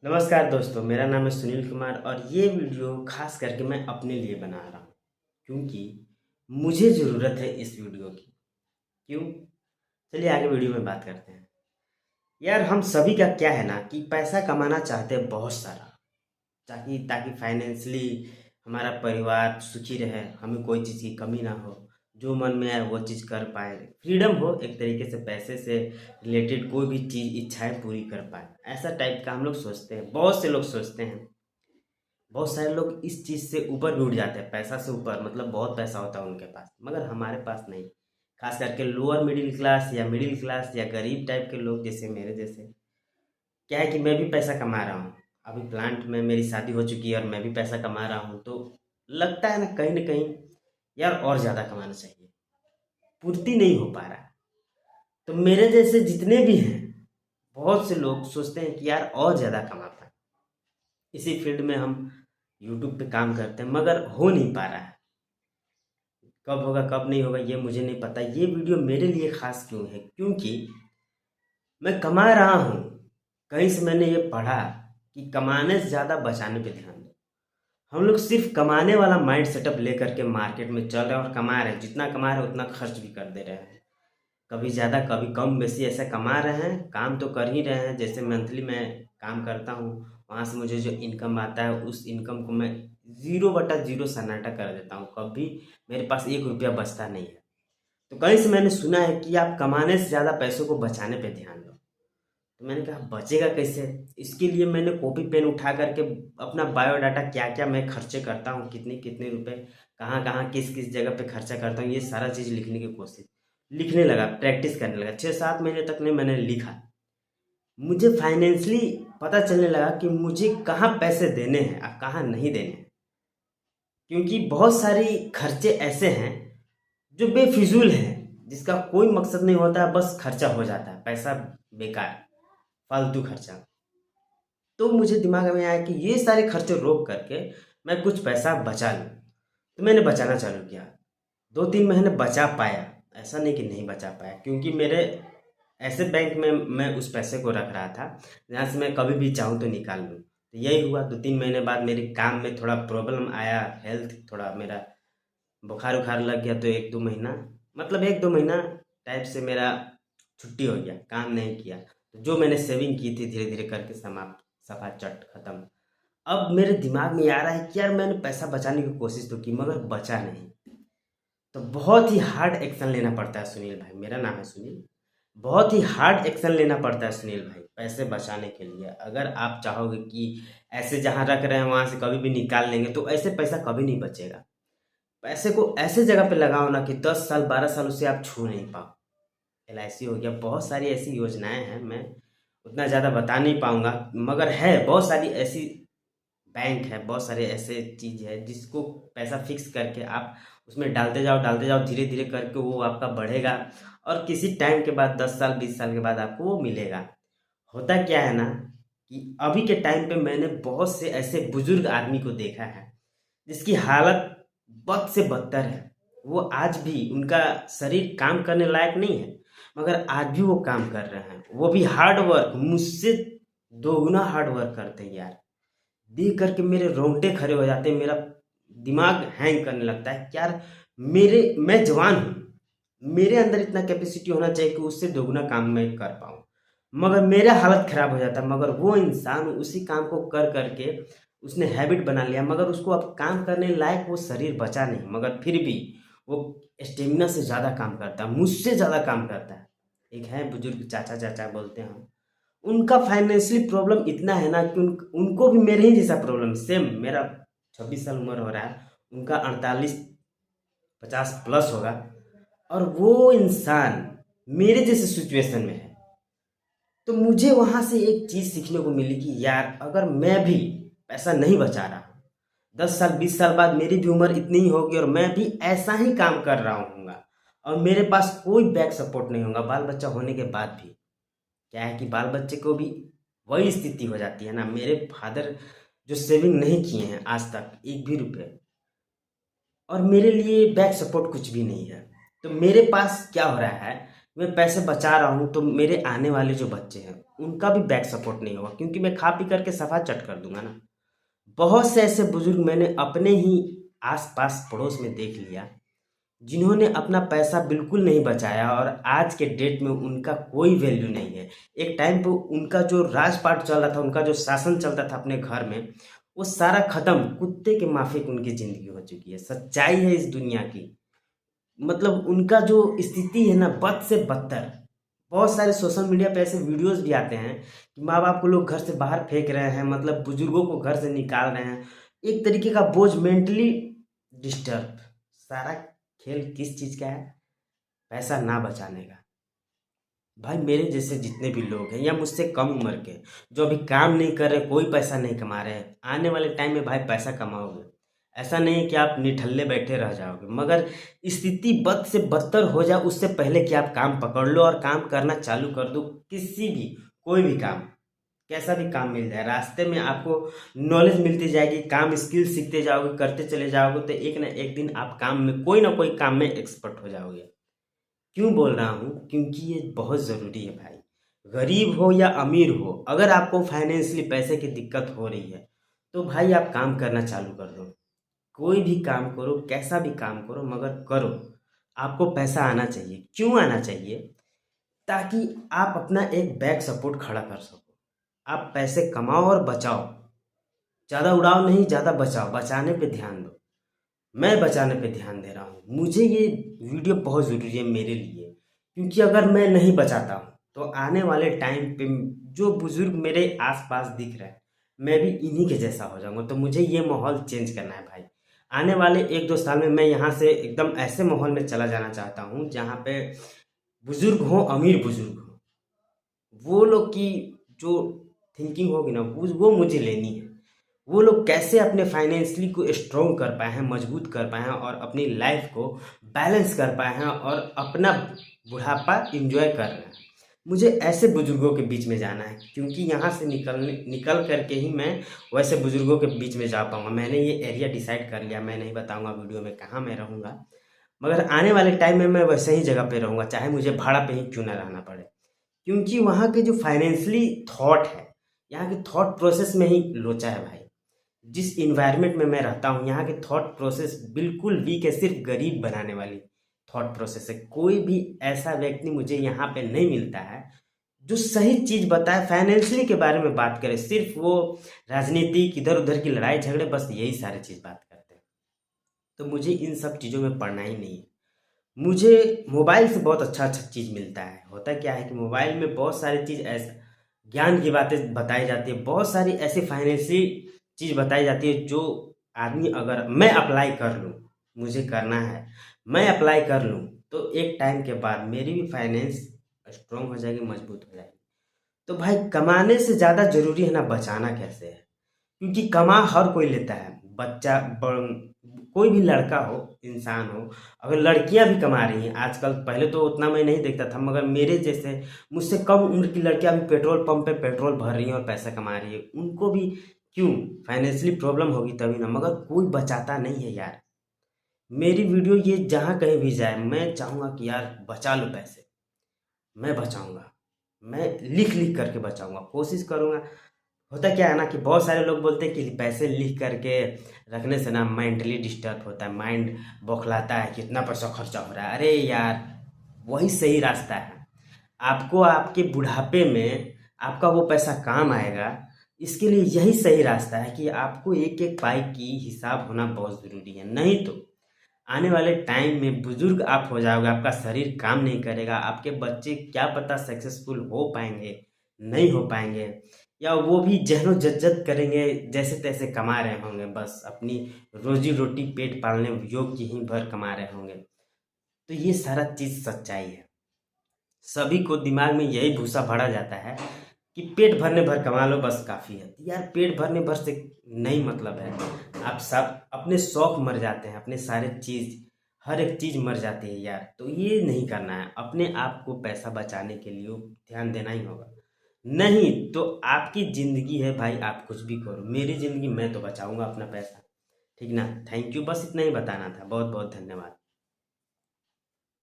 नमस्कार दोस्तों, मेरा नाम है सुनील कुमार और ये वीडियो खास करके मैं अपने लिए बना रहा हूँ क्योंकि मुझे ज़रूरत है इस वीडियो की। क्यों? चलिए आगे वीडियो में बात करते हैं। यार हम सभी का क्या है ना कि पैसा कमाना चाहते हैं बहुत सारा, ताकि ताकि फाइनेंशियली हमारा परिवार सुखी रहे, हमें कोई चीज़ की कमी ना हो, जो मन में आए वो चीज़ कर पाए, फ्रीडम हो एक तरीके से, पैसे से रिलेटेड कोई भी चीज़ इच्छाएं पूरी कर पाए, ऐसा टाइप का हम लोग सोचते हैं। बहुत से लोग सोचते हैं, बहुत सारे लोग इस चीज़ से ऊपर भी उठ जाते हैं, पैसा से ऊपर, मतलब बहुत पैसा होता है उनके पास, मगर हमारे पास नहीं। खास करके लोअर मिडिल क्लास या मिडिल क्लास या गरीब टाइप के लोग जैसे मेरे जैसे, क्या है कि मैं भी पैसा कमा रहा हूँ। अभी प्लांट में मेरी शादी हो चुकी है और मैं भी पैसा कमा रहा हूँ, तो लगता है ना कहीं यार और ज़्यादा कमाना चाहिए, पूर्ति नहीं हो पा रहा है। तो मेरे जैसे जितने भी हैं, बहुत से लोग सोचते हैं कि यार और ज़्यादा कमा पाए, इसी फील्ड में हम यूट्यूब पे काम करते हैं, मगर हो नहीं पा रहा है। कब होगा कब नहीं होगा ये मुझे नहीं पता। ये वीडियो मेरे लिए खास क्यों है? क्योंकि मैं कमा रहा हूँ, कहीं से मैंने ये पढ़ा कि कमाने से ज़्यादा बचाने पे ध्यान दो। हम लोग सिर्फ कमाने वाला माइंड सेटअप लेकर के मार्केट में चल रहे हैं और कमा रहे हैं, जितना कमा रहे हैं उतना खर्च भी कर दे रहे हैं। कभी ज़्यादा कभी कम बेसी ऐसा कमा रहे हैं, काम तो कर ही रहे हैं। जैसे मंथली मैं काम करता हूँ, वहाँ से मुझे जो इनकम आता है उस इनकम को मैं 0/0 सन्नाटा कर देता हूँ, कभी मेरे पास 1 रुपया बचता नहीं है। तो कहीं से मैंने सुना है कि आप कमाने से ज़्यादा पैसों को बचाने पे ध्यान दो। तो मैंने कहा बचेगा कैसे? इसके लिए मैंने कॉपी पेन उठा करके अपना बायोडाटा, क्या क्या मैं खर्चे करता हूँ, कितने कितने रुपए कहाँ कहाँ किस किस जगह पे खर्चा करता हूँ, ये सारा चीज़ लिखने की कोशिश, लिखने लगा, प्रैक्टिस करने लगा। 6-7 महीने तक ने मैंने लिखा। मुझे फाइनेंशियली पता चलने लगा कि मुझे कहाँ पैसे देने हैं और कहाँ नहीं देने हैं। क्योंकि बहुत सारी खर्चे ऐसे हैं जो बेफिजूल हैं, जिसका कोई मकसद नहीं होता है, बस खर्चा हो जाता है, पैसा बेकार, फालतू खर्चा। तो मुझे दिमाग में आया कि ये सारे खर्चे रोक करके मैं कुछ पैसा बचा लूँ। तो मैंने बचाना चालू किया। 2-3 महीने बचा पाया, ऐसा नहीं कि नहीं बचा पाया, क्योंकि मेरे ऐसे बैंक में मैं उस पैसे को रख रहा था जहाँ से मैं कभी भी चाहूँ तो निकाल लूँ। तो यही हुआ, 2-3 महीने बाद मेरे काम में थोड़ा प्रॉब्लम आया, हेल्थ थोड़ा मेरा बुखार उखार लग गया, तो 1-2 महीना, मतलब 1-2 महीना टाइप से मेरा छुट्टी हो गया, काम नहीं किया। तो जो मैंने सेविंग की थी धीरे धीरे करके समाप्त, सफा चट खत्म। अब मेरे दिमाग में आ रहा है कि यार मैंने पैसा बचाने की कोशिश तो की मगर बचा नहीं। तो बहुत ही हार्ड एक्शन लेना पड़ता है सुनील भाई, मेरा नाम है सुनील। बहुत ही हार्ड एक्शन लेना पड़ता है सुनील भाई पैसे बचाने के लिए। अगर आप चाहोगे कि ऐसे जहाँ रख रहे हैं वहाँ से कभी भी निकाल लेंगे, तो ऐसे पैसा कभी नहीं बचेगा। पैसे को ऐसे जगह पे लगाओ ना कि 10 साल 12 साल उसे आप छू नहीं पाओ। LIC हो गया, बहुत सारी ऐसी योजनाएं हैं, मैं उतना ज़्यादा बता नहीं पाऊंगा, मगर है बहुत सारी ऐसी बैंक है, बहुत सारे ऐसे चीज़ है जिसको पैसा फिक्स करके आप उसमें डालते जाओ, धीरे धीरे करके वो आपका बढ़ेगा और किसी टाइम के बाद 10 साल 20 साल के बाद आपको वो मिलेगा। होता क्या है ना कि अभी के टाइम पे मैंने बहुत से ऐसे बुजुर्ग आदमी को देखा है जिसकी हालत बद से बदतर है। वो आज भी, उनका शरीर काम करने लायक नहीं है, मगर आज भी वो काम कर रहे हैं, वो भी हार्ड वर्क, मुझसे दोगुना हार्ड वर्क करते हैं यार। देख करके मेरे रोंगटे खड़े हो जाते हैं, मेरा दिमाग हैंग करने लगता है कि यार मैं जवान हूँ, मेरे अंदर इतना कैपेसिटी होना चाहिए कि उससे दोगुना काम मैं कर पाऊँ, मगर मेरा हालत खराब हो जाता है। मगर वो इंसान उसी काम को कर करके उसने हैबिट बना लिया, मगर उसको अब काम करने लायक वो शरीर बचा नहीं, मगर फिर भी वो स्टेमिना से ज़्यादा काम करता है, मुझसे ज़्यादा काम करता है। एक है बुजुर्ग, चाचा चाचा बोलते हैं हम, उनका फाइनेंशियली प्रॉब्लम इतना है ना कि उनको भी मेरे ही जैसा प्रॉब्लम, सेम मेरा 26 साल उम्र हो रहा है, उनका 48-50 प्लस होगा, और वो इंसान मेरे जैसे सिचुएशन में है। तो मुझे वहाँ से एक चीज़ सीखने को मिली कि यार अगर मैं भी पैसा नहीं बचा रहा हूँ, 10 साल 20 साल बाद मेरी भी उम्र इतनी ही होगी और मैं भी ऐसा ही काम कर रहा हूँगा, और मेरे पास कोई बैक सपोर्ट नहीं होगा बाल बच्चा होने के बाद भी। क्या है कि बाल बच्चे को भी वही स्थिति हो जाती है ना। मेरे फादर जो सेविंग नहीं किए हैं आज तक एक भी रुपए, और मेरे लिए बैक सपोर्ट कुछ भी नहीं है। तो मेरे पास क्या हो रहा है, मैं पैसे बचा रहा हूँ तो मेरे आने वाले जो बच्चे हैं उनका भी बैक सपोर्ट नहीं होगा, क्योंकि मैं खा पी करके सफा चट कर दूंगा ना। बहुत से ऐसे बुजुर्ग मैंने अपने ही आस पास पड़ोस में देख लिया, जिन्होंने अपना पैसा बिल्कुल नहीं बचाया और आज के डेट में उनका कोई वैल्यू नहीं है। एक टाइम पे उनका जो राजपाट चल रहा था, उनका जो शासन चलता था अपने घर में, वो सारा खत्म, कुत्ते के माफिक उनकी जिंदगी हो चुकी है। सच्चाई है इस दुनिया की। मतलब उनका जो स्थिति है ना, बद से बदतर। बहुत सारे सोशल मीडिया पे ऐसे वीडियोस भी आते हैं कि माँ बाप को लोग घर से बाहर फेंक रहे हैं, मतलब बुजुर्गों को घर से निकाल रहे हैं। एक तरीके का बोझ, मेंटली डिस्टर्ब। सारा खेल किस चीज़ का है? पैसा ना बचाने का। भाई मेरे जैसे जितने भी लोग हैं या मुझसे कम उम्र के, जो अभी काम नहीं कर रहे, कोई पैसा नहीं कमा रहे हैं, आने वाले टाइम में भाई पैसा कमाओगे। ऐसा नहीं है कि आप निठल्ले बैठे रह जाओगे, मगर स्थिति बद से बदतर हो जाए उससे पहले कि आप काम पकड़ लो और काम करना चालू कर दो। किसी भी, कोई भी काम, कैसा भी काम मिल जाए, रास्ते में आपको नॉलेज मिलती जाएगी, काम स्किल सीखते जाओगे, करते चले जाओगे, तो एक ना एक दिन आप काम में, कोई ना कोई काम में एक्सपर्ट हो जाओगे। क्यों बोल रहा हूँ? क्योंकि ये बहुत ज़रूरी है भाई। गरीब हो या अमीर हो, अगर आपको फाइनेंशियली पैसे की दिक्कत हो रही है, तो भाई आप काम करना चालू कर दो। कोई भी काम करो, कैसा भी काम करो, मगर करो। आपको पैसा आना चाहिए। क्यों आना चाहिए? ताकि आप अपना एक बैक सपोर्ट खड़ा कर सको। आप पैसे कमाओ और बचाओ। ज़्यादा उड़ाओ नहीं, ज़्यादा बचाओ। बचाने पे ध्यान दो। मैं बचाने पे ध्यान दे रहा हूँ। मुझे ये वीडियो बहुत ज़रूरी है मेरे लिए, क्योंकि अगर मैं नहीं बचाता हूँ तो आने वाले टाइम पे जो बुजुर्ग मेरे आसपास दिख रहे हैं, मैं भी इन्हीं के जैसा हो जाऊंगा। तो मुझे ये माहौल चेंज करना है भाई। आने वाले 1-2 साल में मैं यहाँ से एकदम ऐसे माहौल में चला जाना चाहता हूँ जहाँ पे बुजुर्ग हों, अमीर बुजुर्ग हों। वो लोग की जो थिंकिंग होगी ना, वो मुझे लेनी है। वो लोग कैसे अपने फाइनेंशियली को स्ट्रॉन्ग कर पाए हैं, मजबूत कर पाए हैं और अपनी लाइफ को बैलेंस कर पाए हैं और अपना बुढ़ापा इंजॉय कर रहे हैं। मुझे ऐसे बुजुर्गों के बीच में जाना है, क्योंकि यहाँ से निकल करके ही मैं वैसे बुजुर्गों के बीच में जा पाऊँगा। मैंने ये एरिया डिसाइड कर लिया। मैं नहीं बताऊँगा वीडियो में कहाँ मैं रहूँगा, मगर आने वाले टाइम में मैं वैसे ही जगह पे रहूँगा, चाहे मुझे भाड़ा पे ही क्यों ना रहना पड़े। क्योंकि वहाँ के जो फाइनेंशियली थॉट है, यहाँ के थॉट प्रोसेस में ही लोचा है भाई। जिस इन्वायरमेंट में मैं रहता हूँ, यहाँ की थॉट प्रोसेस बिल्कुल वीक है, सिर्फ गरीब बनाने वाली थॉट प्रोसेस है। कोई भी ऐसा व्यक्ति मुझे यहाँ पे नहीं मिलता है जो सही चीज़ बताए, फाइनेंशियली के बारे में बात करे। सिर्फ वो राजनीतिक, इधर उधर की लड़ाई झगड़े, बस यही सारी चीज़ बात करते हैं। तो मुझे इन सब चीज़ों में पढ़ना ही नहीं है। मुझे मोबाइल से बहुत अच्छा अच्छा चीज़ मिलता है। होता क्या है कि मोबाइल में बहुत सारी चीज़ ऐसे ज्ञान की बातें बताई जाती है, बहुत सारी ऐसी फाइनेंशियल चीज़ बताई जाती है जो आदमी, अगर मैं अप्लाई कर लूँ, मुझे करना है, मैं अप्लाई कर लूँ, तो एक टाइम के बाद मेरी भी फाइनेंस स्ट्रांग हो जाएगी, मजबूत हो जाएगी। तो भाई कमाने से ज़्यादा ज़रूरी है ना बचाना कैसे है। क्योंकि कमा हर कोई लेता है, बच्चा कोई भी लड़का हो, इंसान हो। अगर लड़कियां भी कमा रही हैं आजकल, पहले तो उतना मैं नहीं देखता था, मगर मेरे जैसे मुझसे कम उम्र की लड़कियां भी पेट्रोल पंप पे पेट्रोल भर रही हैं और पैसा कमा रही है। उनको भी क्यों? फाइनेंशियली प्रॉब्लम होगी तभी ना, मगर कोई बचाता नहीं है यार। मेरी वीडियो ये जहाँ कहीं भी जाए, मैं चाहूँगा कि यार बचा लो पैसे। मैं बचाऊंगा, मैं लिख लिख करके बचाऊंगा, कोशिश करूंगा। होता क्या है ना कि बहुत सारे लोग बोलते हैं कि पैसे लिख करके रखने से ना मेंटली डिस्टर्ब होता है, माइंड बौखलाता है, कितना पैसा खर्चा हो रहा है। अरे यार, वही सही रास्ता है। आपको आपके बुढ़ापे में आपका वो पैसा काम आएगा। इसके लिए यही सही रास्ता है कि आपको एक एक पाई की हिसाब होना बहुत ज़रूरी है। नहीं तो आने वाले टाइम में बुजुर्ग आप हो जाओगे, आपका शरीर काम नहीं करेगा, आपके बच्चे क्या पता सक्सेसफुल हो पाएंगे, नहीं हो पाएंगे, या वो भी जहनो जज्जत करेंगे, जैसे तैसे कमा रहे होंगे, बस अपनी रोजी रोटी पेट पालने योग्य ही भर कमा रहे होंगे। तो ये सारा चीज़ सच्चाई है। सभी को दिमाग में यही भूसा भरा जाता है कि पेट भरने भर कमा लो, बस काफ़ी है। यार पेट भरने भर से नहीं मतलब है। आप सब अपने शौक मर जाते हैं, अपने सारे चीज़, हर एक चीज़ मर जाती है यार। तो ये नहीं करना है। अपने आप को पैसा बचाने के लिए ध्यान देना ही होगा। नहीं तो आपकी ज़िंदगी है भाई, आप कुछ भी करो। मेरी ज़िंदगी, मैं तो बचाऊंगा अपना पैसा। ठीक ना? थैंक यू, बस इतना ही बताना था। बहुत बहुत धन्यवाद।